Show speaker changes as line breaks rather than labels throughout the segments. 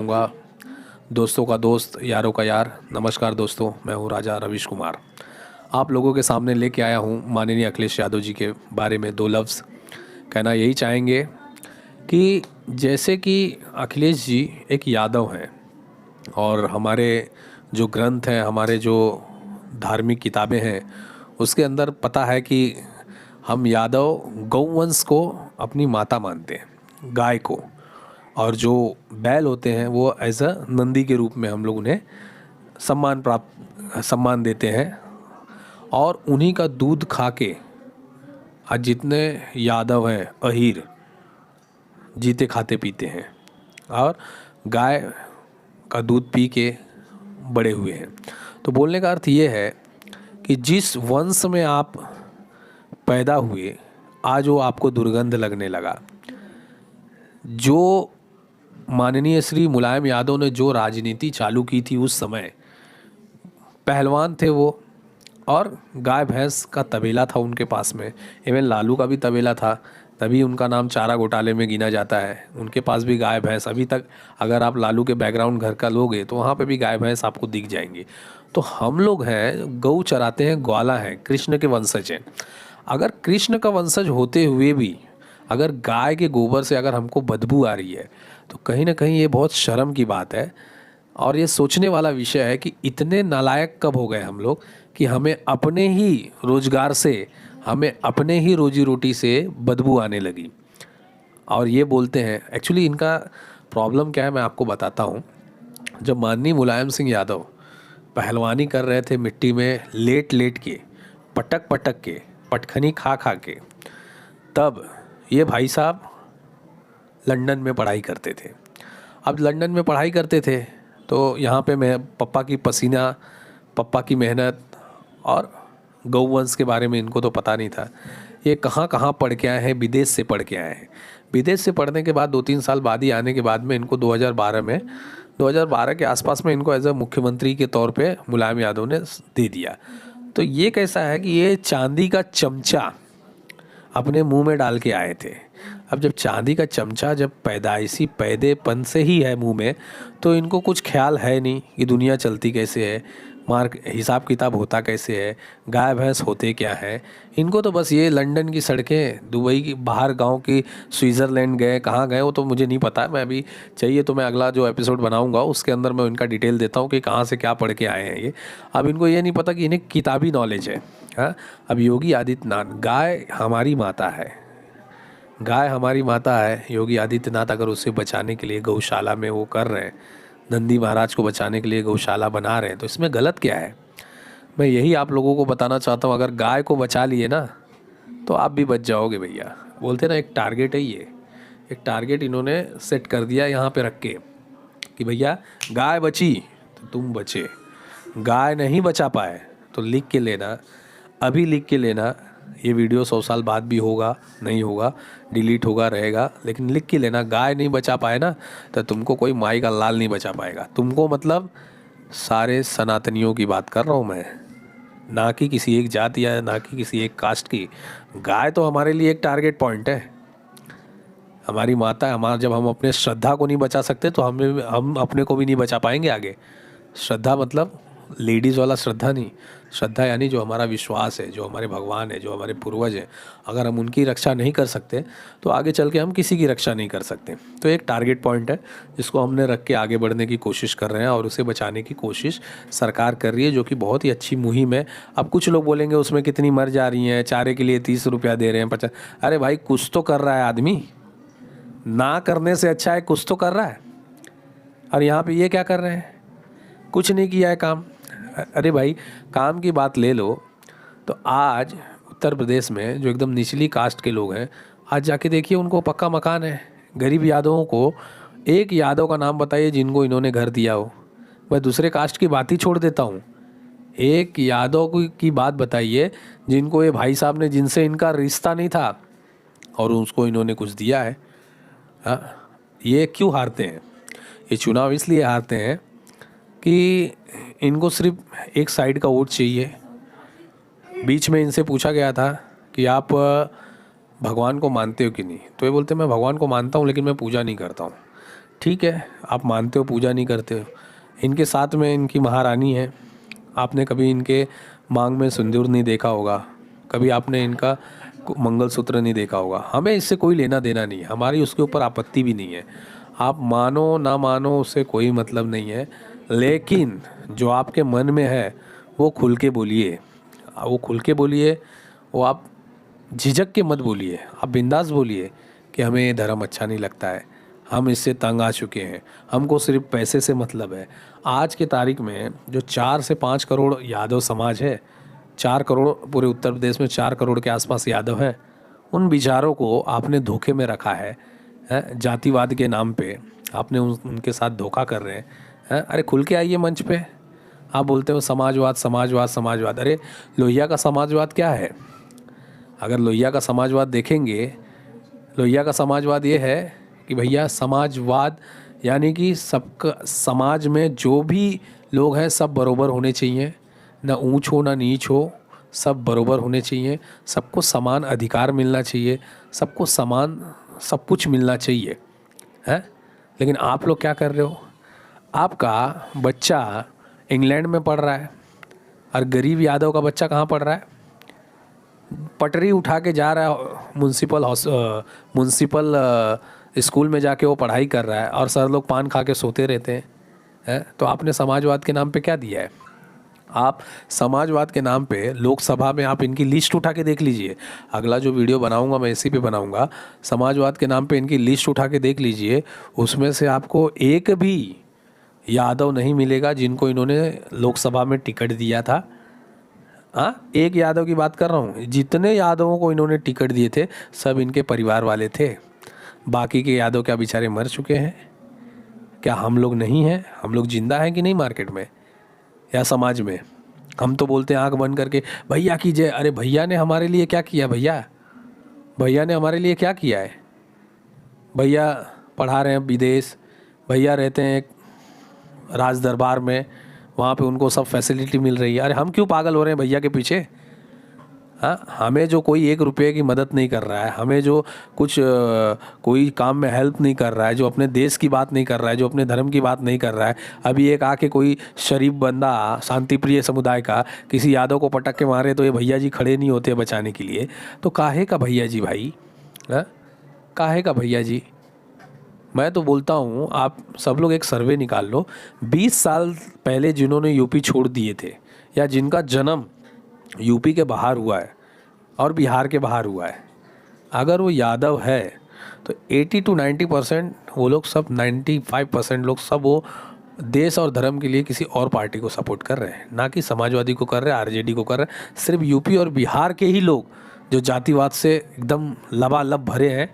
चाहूँगा। दोस्तों का दोस्त, यारों का यार। नमस्कार दोस्तों, मैं हूँ राजा रविश कुमार। आप लोगों के सामने लेके आया हूँ माननीय अखिलेश यादव जी के बारे में दो लफ्ज़। कहना यही चाहेंगे कि जैसे कि अखिलेश जी एक यादव हैं और हमारे जो ग्रंथ हैं, हमारे जो धार्मिक किताबें हैं, उसके अंदर पता है कि हम यादव गौवंश को अपनी माता मानते हैं, गाय को। और जो बैल होते हैं वो एज अ नंदी के रूप में हम लोग उन्हें सम्मान देते हैं। और उन्हीं का दूध खा के आज जितने यादव हैं अहीर जीते खाते पीते हैं और गाय का दूध पी के बड़े हुए हैं। तो बोलने का अर्थ ये है कि जिस वंश में आप पैदा हुए, आज वो आपको दुर्गंध लगने लगा। जो माननीय श्री मुलायम यादव ने जो राजनीति चालू की थी उस समय, पहलवान थे वो, और गाय भैंस का तबेला था उनके पास में। इवन लालू का भी तबेला था, तभी उनका नाम चारा घोटाले में गिना जाता है। उनके पास भी गाय भैंस अभी तक, अगर आप लालू के बैकग्राउंड घर का लोगे तो वहाँ पे भी गाय भैंस आपको दिख जाएंगी। तो हम लोग हैं, गऊ चराते हैं, ग्वाला हैं, कृष्ण के वंशज हैं। अगर कृष्ण का वंशज होते हुए भी अगर गाय के गोबर से अगर हमको बदबू आ रही है तो कहीं ना कहीं ये बहुत शर्म की बात है। और ये सोचने वाला विषय है कि इतने नालायक कब हो गए हम लोग कि हमें अपने ही रोजगार से, हमें अपने ही रोजी रोटी से बदबू आने लगी। और ये बोलते हैं, एक्चुअली इनका प्रॉब्लम क्या है मैं आपको बताता हूँ। जब माननीय मुलायम सिंह यादव पहलवानी कर रहे थे मिट्टी में लेट लेट के, पटक पटक के, पटखनी खा खा के, तब ये भाई साहब लंदन में पढ़ाई करते थे। अब लंदन में पढ़ाई करते थे तो यहाँ पे मैं पप्पा की पसीना, पप्पा की मेहनत और गौवंश के बारे में इनको तो पता नहीं था। ये कहाँ कहाँ पढ़ के आए हैं, विदेश से पढ़ के आए हैं। विदेश से पढ़ने के बाद 2-3 साल बाद ही आने के बाद में इनको 2012 के आसपास में इनको एज अ मुख्यमंत्री के तौर पे मुलायम यादव ने दे दिया। तो ये कैसा है कि ये चांदी का चमचा अपने मुंह में डाल के आए थे। अब जब चांदी का चमचा जब पैदाइशी पैदेपन से ही है मुंह में, तो इनको कुछ ख्याल है नहीं कि दुनिया चलती कैसे है, मार्क हिसाब किताब होता कैसे है, गाय भैंस होते क्या है। इनको तो बस ये लंदन की सड़कें, दुबई की, बाहर गांव की, स्विट्ज़रलैंड गए, कहाँ गए वो तो मुझे नहीं पता। मैं अभी चाहिए तो मैं अगला जो एपिसोड बनाऊंगा उसके अंदर मैं इनका डिटेल देता हूँ कि कहाँ से क्या पढ़ के आए हैं ये। अब इनको ये नहीं पता कि इन्हें किताबी नॉलेज है। हाँ, अब योगी आदित्यनाथ, गाय हमारी माता है, गाय हमारी माता है। योगी आदित्यनाथ अगर उसे बचाने के लिए गौशाला में वो कर रहे हैं, नंदी महाराज को बचाने के लिए गौशाला बना रहे हैं, तो इसमें गलत क्या है? मैं यही आप लोगों को बताना चाहता हूँ। अगर गाय को बचा लिए ना तो आप भी बच जाओगे भैया। बोलते ना एक टारगेट है ये, एक टारगेट इन्होंने सेट कर दिया यहाँ पे रख के कि भैया गाय बची तो तुम बचे, गाय नहीं बचा पाए तो लिख के लेना, अभी लिख के लेना। ये वीडियो 100 साल बाद भी होगा, नहीं होगा, डिलीट होगा, रहेगा, लेकिन लिख के लेना, गाय नहीं बचा पाए ना तो तुमको कोई माई का लाल नहीं बचा पाएगा। तुमको मतलब सारे सनातनियों की बात कर रहा हूँ मैं, ना कि किसी एक जाति या ना कि किसी एक कास्ट की। गाय तो हमारे लिए एक टारगेट पॉइंट है, हमारी माता है। हमारा जब हम अपने श्रद्धा को नहीं बचा सकते तो हम अपने को भी नहीं बचा पाएंगे आगे। श्रद्धा मतलब लेडीज़ वाला श्रद्धा नहीं, श्रद्धा यानी जो हमारा विश्वास है, जो हमारे भगवान है, जो हमारे पूर्वज हैं, अगर हम उनकी रक्षा नहीं कर सकते तो आगे चल के हम किसी की रक्षा नहीं कर सकते। तो एक टारगेट पॉइंट है जिसको हमने रख के आगे बढ़ने की कोशिश कर रहे हैं और उसे बचाने की कोशिश सरकार कर रही है, जो कि बहुत ही अच्छी मुहिम है। अब कुछ लोग बोलेंगे उसमें कितनी मर जा रही हैं, चारे के लिए 30 रुपया दे रहे हैं, 50। अरे भाई कुछ तो कर रहा है आदमी, ना करने से अच्छा है कुछ तो कर रहा है। और यहाँ पे ये क्या कर रहे हैं? कुछ नहीं किया है काम। अरे भाई काम की बात ले लो तो आज उत्तर प्रदेश में जो एकदम निचली कास्ट के लोग हैं, आज जाके देखिए उनको पक्का मकान है। गरीब यादवों को एक यादव का नाम बताइए जिनको इन्होंने घर दिया हो। मैं दूसरे कास्ट की बात ही छोड़ देता हूँ, एक यादव की बात बताइए जिनको ये भाई साहब ने, जिनसे इनका रिश्ता नहीं था और उसको इन्होंने कुछ दिया है। हाँ, ये क्यों हारते हैं? ये चुनाव इसलिए हारते हैं कि इनको सिर्फ एक साइड का वोट चाहिए। बीच में इनसे पूछा गया था कि आप भगवान को मानते हो कि नहीं, तो ये बोलते मैं भगवान को मानता हूँ लेकिन मैं पूजा नहीं करता हूँ। ठीक है, आप मानते हो, पूजा नहीं करते हो। इनके साथ में इनकी महारानी है, आपने कभी इनके मांग में सिंदूर नहीं देखा होगा, कभी आपने इनका मंगलसूत्र नहीं देखा होगा। हमें इससे कोई लेना देना नहीं है, हमारी उसके ऊपर आपत्ति भी नहीं है। आप मानो ना मानो उससे कोई मतलब नहीं है, लेकिन जो आपके मन में है वो खुल के बोलिए, वो खुल के बोलिए, वो आप झिझक के मत बोलिए, आप बिंदास बोलिए कि हमें ये धर्म अच्छा नहीं लगता है, हम इससे तंग आ चुके हैं, हमको सिर्फ पैसे से मतलब है। आज के तारीख में जो 4 से 5 करोड़ यादव समाज है, 4 करोड़ पूरे उत्तर प्रदेश में 4 करोड़ के आसपास यादव हैं, उन बेचारों को आपने धोखे में रखा है, जातिवाद के नाम पे आपने उनके साथ धोखा कर रहे हैं। अरे खुल के आइए मंच पे, आप बोलते हो समाजवाद समाजवाद समाजवाद। अरे लोहिया का समाजवाद क्या है? अगर लोहिया का समाजवाद देखेंगे, लोहिया का समाजवाद ये है कि भैया समाजवाद यानी कि सबका, समाज में जो भी लोग हैं सब बराबर होने चाहिए, ना ऊंच हो ना नीच हो, सब बराबर होने चाहिए, सबको समान अधिकार मिलना चाहिए, सबको समान सब कुछ मिलना चाहिए, है। लेकिन आप लोग क्या कर रहे हो? आपका बच्चा इंग्लैंड में पढ़ रहा है और गरीब यादव का बच्चा कहाँ पढ़ रहा है? पटरी उठा के जा रहा है म्यूनसिपल स्कूल में जाके वो पढ़ाई कर रहा है, और सर लोग पान खा के सोते रहते हैं। तो आपने समाजवाद के नाम पे क्या दिया है? आप समाजवाद के नाम पे लोकसभा में आप इनकी लिस्ट उठा के देख लीजिए। अगला जो वीडियो बनाऊंगा मैं इसी पे बनाऊंगा, समाजवाद के नाम पे इनकी लिस्ट उठा के देख लीजिए, उसमें से आपको एक भी यादव नहीं मिलेगा जिनको इन्होंने लोकसभा में टिकट दिया था। हाँ, एक यादव की बात कर रहा हूँ, जितने यादवों को इन्होंने टिकट दिए थे सब इनके परिवार वाले थे। बाकी के यादव क्या बेचारे मर चुके हैं? क्या हम लोग नहीं हैं? हम लोग जिंदा हैं कि नहीं मार्केट में या समाज में? हम तो बोलते हैं आंख बंद करके भैया की जय। अरे भैया ने हमारे लिए क्या किया? भैया ने हमारे लिए क्या किया है? भैया पढ़ा रहे हैं विदेश, भैया रहते हैं एक राज दरबार में, वहाँ पे उनको सब फैसिलिटी मिल रही है। अरे हम क्यों पागल हो रहे हैं भैया के पीछे? हाँ, हमें जो कोई 1 रुपये की मदद नहीं कर रहा है, हमें जो कुछ कोई काम में हेल्प नहीं कर रहा है, जो अपने देश की बात नहीं कर रहा है, जो अपने धर्म की बात नहीं कर रहा है, अभी एक आके कोई शरीफ बंदा शांति प्रिय समुदाय का किसी यादव को पटक के मारे तो ये भैया जी खड़े नहीं होते बचाने के लिए। तो काहे का भैया जी भाई? हाँ, काहे का भैया जी? मैं तो बोलता हूँ आप सब लोग एक सर्वे निकाल लो, 20 साल पहले जिन्होंने यूपी छोड़ दिए थे या जिनका जन्म यूपी के बाहर हुआ है और बिहार के बाहर हुआ है, अगर वो यादव है तो 80 to 90% वो लोग सब, 95% लोग सब वो देश और धर्म के लिए किसी और पार्टी को सपोर्ट कर रहे हैं, ना कि समाजवादी को कर रहे हैं, आरजेडी को कर रहे हैं। सिर्फ यूपी और बिहार के ही लोग जो जातिवाद से एकदम लबालब भरे हैं,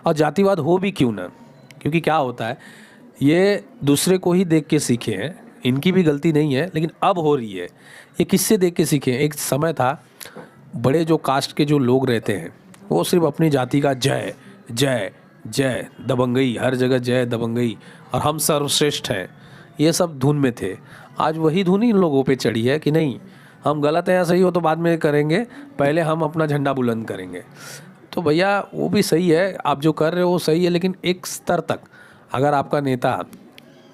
और जातिवाद हो भी क्यों ना, क्योंकि क्या होता है, ये दूसरे को ही देख के सीखे हैं, इनकी भी गलती नहीं है, लेकिन अब हो रही है। ये किससे देख के सीखे हैं? एक समय था बड़े जो कास्ट के जो लोग रहते हैं वो सिर्फ अपनी जाति का जय जय जय दबंगई, हर जगह जय दबंगई और हम सर्वश्रेष्ठ हैं, ये सब धुन में थे। आज वही धुन इन लोगों पे चढ़ी है कि नहीं, हम गलत हैं या सही हो तो बाद में करेंगे, पहले हम अपना झंडा बुलंद करेंगे। तो भैया वो भी सही है, आप जो कर रहे हो वो सही है, लेकिन एक स्तर तक। अगर आपका नेता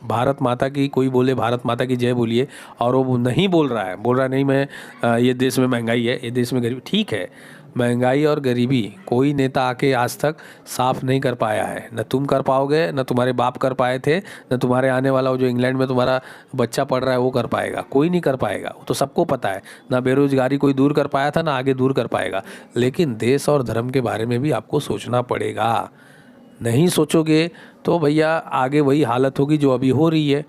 भारत माता की, कोई बोले भारत माता की जय बोलिए और वो नहीं बोल रहा है, नहीं मैं ये देश में महंगाई है, ये देश में गरीबी, ठीक है, महंगाई और गरीबी कोई नेता आके आज तक साफ नहीं कर पाया है। न तुम कर पाओगे, न तुम्हारे बाप कर पाए थे, न तुम्हारे आने वाला वो जो इंग्लैंड में तुम्हारा बच्चा पढ़ रहा है वो कर पाएगा, कोई नहीं कर पाएगा, वो तो सबको पता है। ना बेरोजगारी कोई दूर कर पाया था, ना आगे दूर कर पाएगा। लेकिन देश और धर्म के बारे में भी आपको सोचना पड़ेगा। नहीं सोचोगे तो भैया आगे वही हालत होगी जो अभी हो रही है,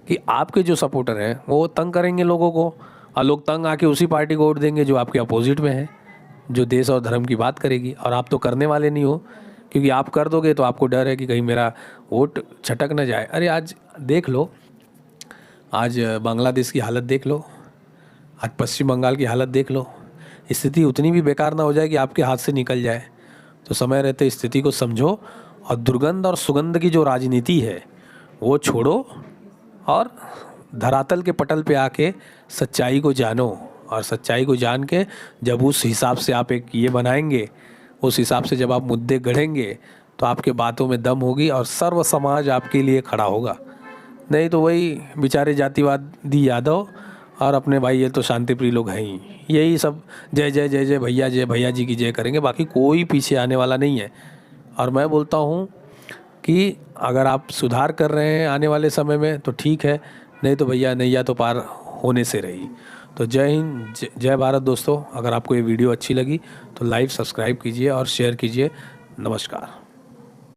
कि आपके जो सपोर्टर हैं वो तंग करेंगे लोगों को, और लोग तंग आके उसी पार्टी को वोट देंगे जो आपके अपोजिट में है, जो देश और धर्म की बात करेगी। और आप तो करने वाले नहीं हो, क्योंकि आप कर दोगे तो आपको डर है कि कहीं मेरा वोट छटक ना जाए। अरे आज देख लो, आज बांग्लादेश की हालत देख लो, आज पश्चिम बंगाल की हालत देख लो, स्थिति उतनी भी बेकार ना हो जाए कि आपके हाथ से निकल जाए। तो समय रहते स्थिति को समझो, और दुर्गंध और सुगंध की जो राजनीति है वो छोड़ो, और धरातल के पटल पे आके सच्चाई को जानो। और सच्चाई को जान के जब उस हिसाब से आप एक ये बनाएंगे, उस हिसाब से जब आप मुद्दे गढ़ेंगे, तो आपके बातों में दम होगी और सर्व समाज आपके लिए खड़ा होगा। नहीं तो वही बेचारे जातिवादी यादव और अपने भाई ये तो शांतिप्रिय लोग हैं ही, यही सब जय जय जय जय भैया जी की जय करेंगे, बाकी कोई पीछे आने वाला नहीं है। और मैं बोलता हूँ कि अगर आप सुधार कर रहे हैं आने वाले समय में तो ठीक है, नहीं तो भैया नैया तो पार होने से रही। तो जय हिंद, जय भारत दोस्तों। अगर आपको ये वीडियो अच्छी लगी तो लाइक सब्सक्राइब कीजिए और शेयर कीजिए। नमस्कार।